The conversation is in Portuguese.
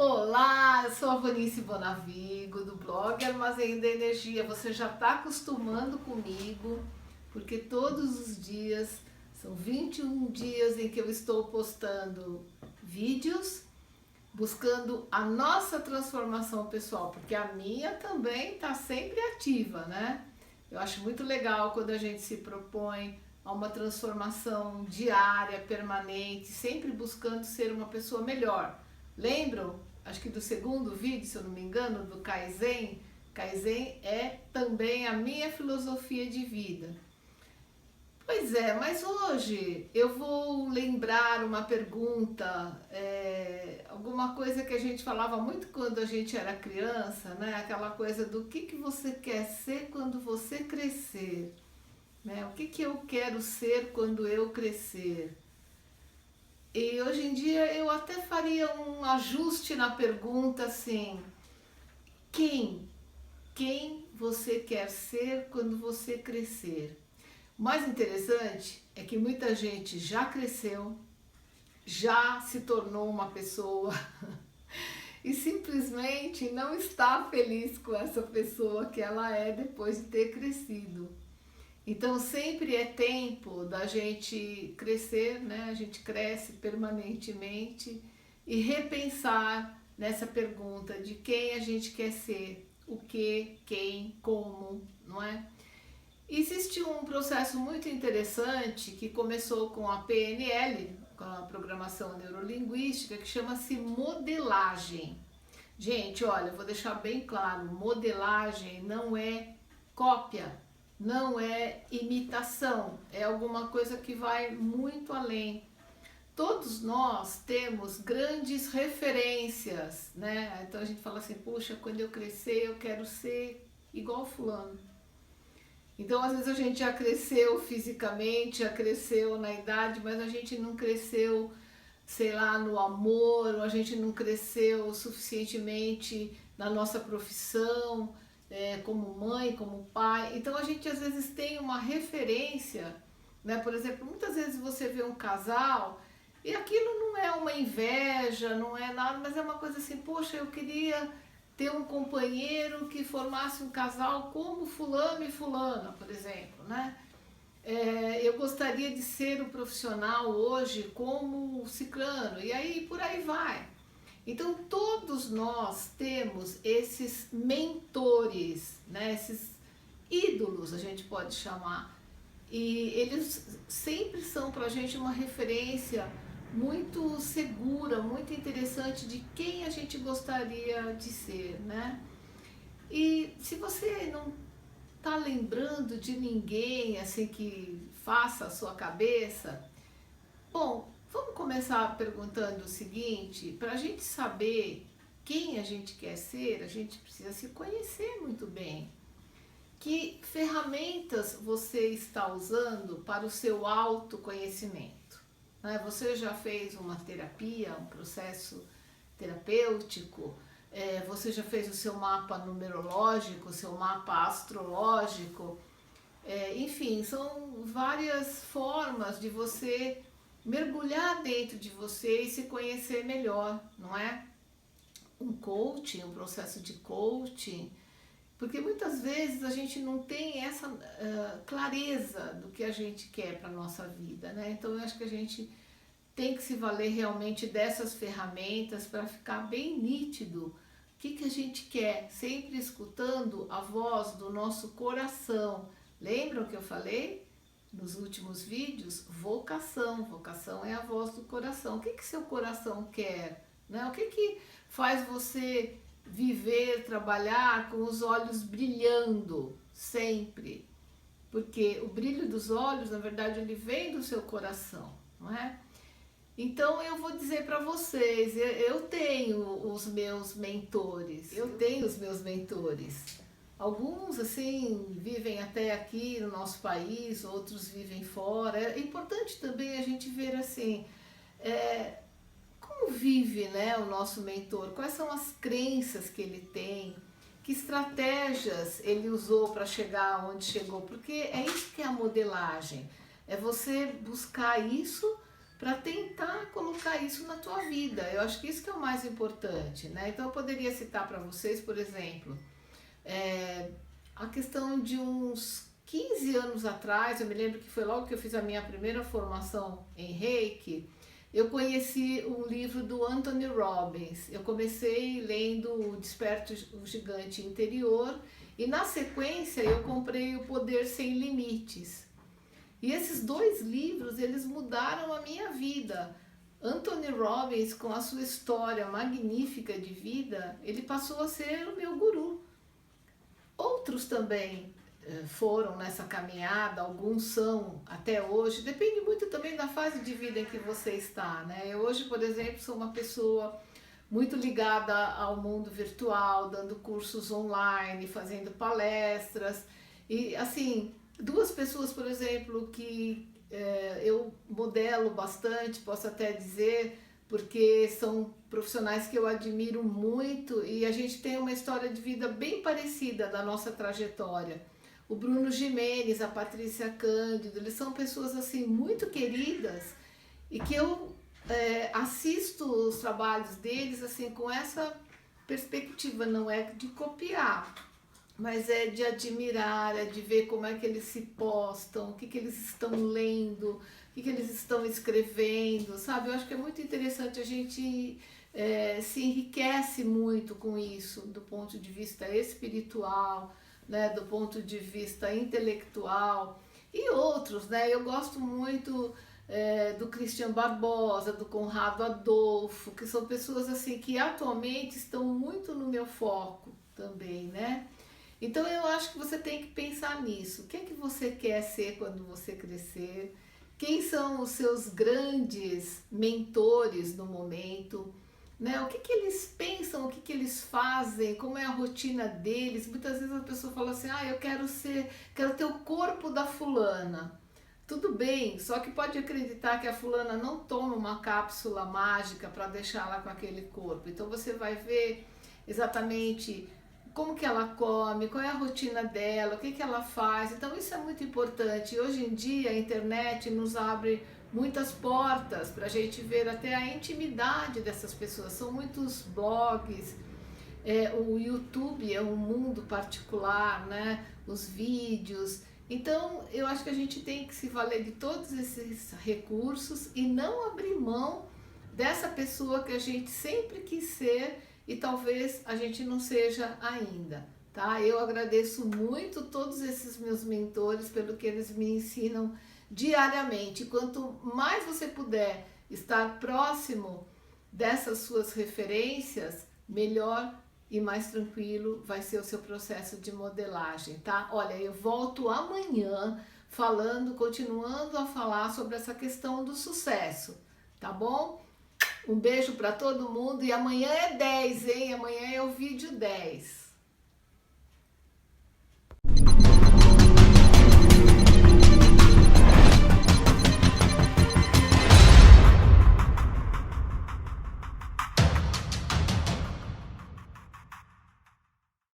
Olá, eu sou a Vanice Bonavigo, do blog Armazém da Energia. Você já está acostumando comigo, porque todos os dias, são 21 dias em que eu estou postando vídeos, buscando a nossa transformação pessoal, porque a minha também está sempre ativa, né? Eu acho muito legal quando a gente se propõe a uma transformação diária, permanente, sempre buscando ser uma pessoa melhor. Lembram? Acho que do segundo vídeo, se eu não me engano, do Kaizen. Kaizen é também a minha filosofia de vida. Pois é, mas hoje eu vou lembrar uma pergunta, alguma coisa que a gente falava muito quando a gente era criança, né? Aquela coisa do que você quer ser quando você crescer, né? O que eu quero ser quando eu crescer? E hoje em dia eu até faria um ajuste na pergunta assim, quem? Quem você quer ser quando você crescer? O mais interessante é que muita gente já cresceu, já se tornou uma pessoa e simplesmente não está feliz com essa pessoa que ela é depois de ter crescido. Então sempre é tempo da gente crescer, né? A gente cresce permanentemente e repensar nessa pergunta de quem a gente quer ser, o que, quem, como, não é? Existe um processo muito interessante que começou com a PNL, com a programação neurolinguística, que chama-se modelagem. Gente, olha, eu vou deixar bem claro, modelagem não é cópia, não é imitação, é alguma coisa que vai muito além. Todos nós temos grandes referências, né? Então a gente fala assim, puxa, quando eu crescer eu quero ser igual fulano. Então às vezes a gente já cresceu fisicamente, já cresceu na idade, mas a gente não cresceu, sei lá, no amor, ou a gente não cresceu suficientemente na nossa profissão, como mãe, como pai. Então a gente às vezes tem uma referência, né? Por exemplo, muitas vezes você vê um casal e aquilo não é uma inveja, não é nada, mas é uma coisa assim, poxa, eu queria ter um companheiro que formasse um casal como fulano e fulana, por exemplo, né? Eu gostaria de ser um profissional hoje como ciclano, e aí por aí vai. Então todos nós temos esses mentores, né? Esses ídolos a gente pode chamar, e eles sempre são para a gente uma referência muito segura, muito interessante de quem a gente gostaria de ser, né? E se você não está lembrando de ninguém assim que faça a sua cabeça, bom, vamos começar perguntando o seguinte: para a gente saber quem a gente quer ser, a gente precisa se conhecer muito bem. Que ferramentas você está usando para o seu autoconhecimento? Você já fez uma terapia, um processo terapêutico? Você já fez o seu mapa numerológico, o seu mapa astrológico? Enfim, são várias formas de você mergulhar dentro de você e se conhecer melhor, não é? Um coaching, um processo de coaching, porque muitas vezes a gente não tem essa clareza do que a gente quer para a nossa vida, né? Então eu acho que a gente tem que se valer realmente dessas ferramentas para ficar bem nítido o que a gente quer, sempre escutando a voz do nosso coração. Lembram que eu falei nos últimos vídeos? Vocação, vocação é a voz do coração. O que seu coração quer, né? O que faz você viver, trabalhar com os olhos brilhando sempre? Porque o brilho dos olhos, na verdade, ele vem do seu coração, não é? Então eu vou dizer para vocês, eu tenho os meus mentores, Alguns, assim, vivem até aqui no nosso país, outros vivem fora. É importante também a gente ver, assim, como vive, né, o nosso mentor, quais são as crenças que ele tem, que estratégias ele usou para chegar onde chegou, porque é isso que é a modelagem, é você buscar isso para tentar colocar isso na tua vida. Eu acho que isso que é o mais importante, né? Então eu poderia citar para vocês, por exemplo, a questão de uns 15 anos atrás, eu me lembro que foi logo que eu fiz a minha primeira formação em Reiki, eu conheci um livro do Anthony Robbins. Eu comecei lendo o Desperta o Gigante Interior e na sequência eu comprei O Poder Sem Limites. E esses dois livros, eles mudaram a minha vida. Anthony Robbins, com a sua história magnífica de vida, ele passou a ser o meu guru. Outros também foram nessa caminhada, alguns são até hoje, depende muito também da fase de vida em que você está, né? Eu hoje, por exemplo, sou uma pessoa muito ligada ao mundo virtual, dando cursos online, fazendo palestras, e assim, duas pessoas, por exemplo, que eu modelo bastante, posso até dizer, porque são profissionais que eu admiro muito e a gente tem uma história de vida bem parecida da nossa trajetória. O Bruno Gimenez, a Patrícia Cândido, eles são pessoas assim muito queridas e que eu assisto os trabalhos deles assim com essa perspectiva, não é de copiar, mas é de admirar, é de ver como é que eles se postam, o que eles estão lendo, o que eles estão escrevendo, sabe? Eu acho que é muito interessante, a gente se enriquece muito com isso, do ponto de vista espiritual, né? Do ponto de vista intelectual e outros, né? Eu gosto muito do Christian Barbosa, do Conrado Adolfo, que são pessoas assim que atualmente estão muito no meu foco também, né? Então eu acho que você tem que pensar nisso. O que é que você quer ser quando você crescer? Quem são os seus grandes mentores no momento? Né? O que eles pensam, o que eles fazem, como é a rotina deles? Muitas vezes a pessoa fala assim, eu quero ter o corpo da fulana. Tudo bem, só que pode acreditar que a fulana não toma uma cápsula mágica para deixar ela com aquele corpo. Então você vai ver exatamente como que ela come, qual é a rotina dela, o que ela faz. Então isso é muito importante. Hoje em dia a internet nos abre muitas portas para a gente ver até a intimidade dessas pessoas. São muitos blogs, o YouTube é um mundo particular, né? Os vídeos. Então eu acho que a gente tem que se valer de todos esses recursos e não abrir mão dessa pessoa que a gente sempre quis ser e talvez a gente não seja ainda, tá? Eu agradeço muito todos esses meus mentores pelo que eles me ensinam diariamente. Quanto mais você puder estar próximo dessas suas referências, melhor e mais tranquilo vai ser o seu processo de modelagem, tá? Olha, eu volto amanhã continuando a falar sobre essa questão do sucesso, tá bom? Um beijo para todo mundo e amanhã é 10, hein? Amanhã é o vídeo 10.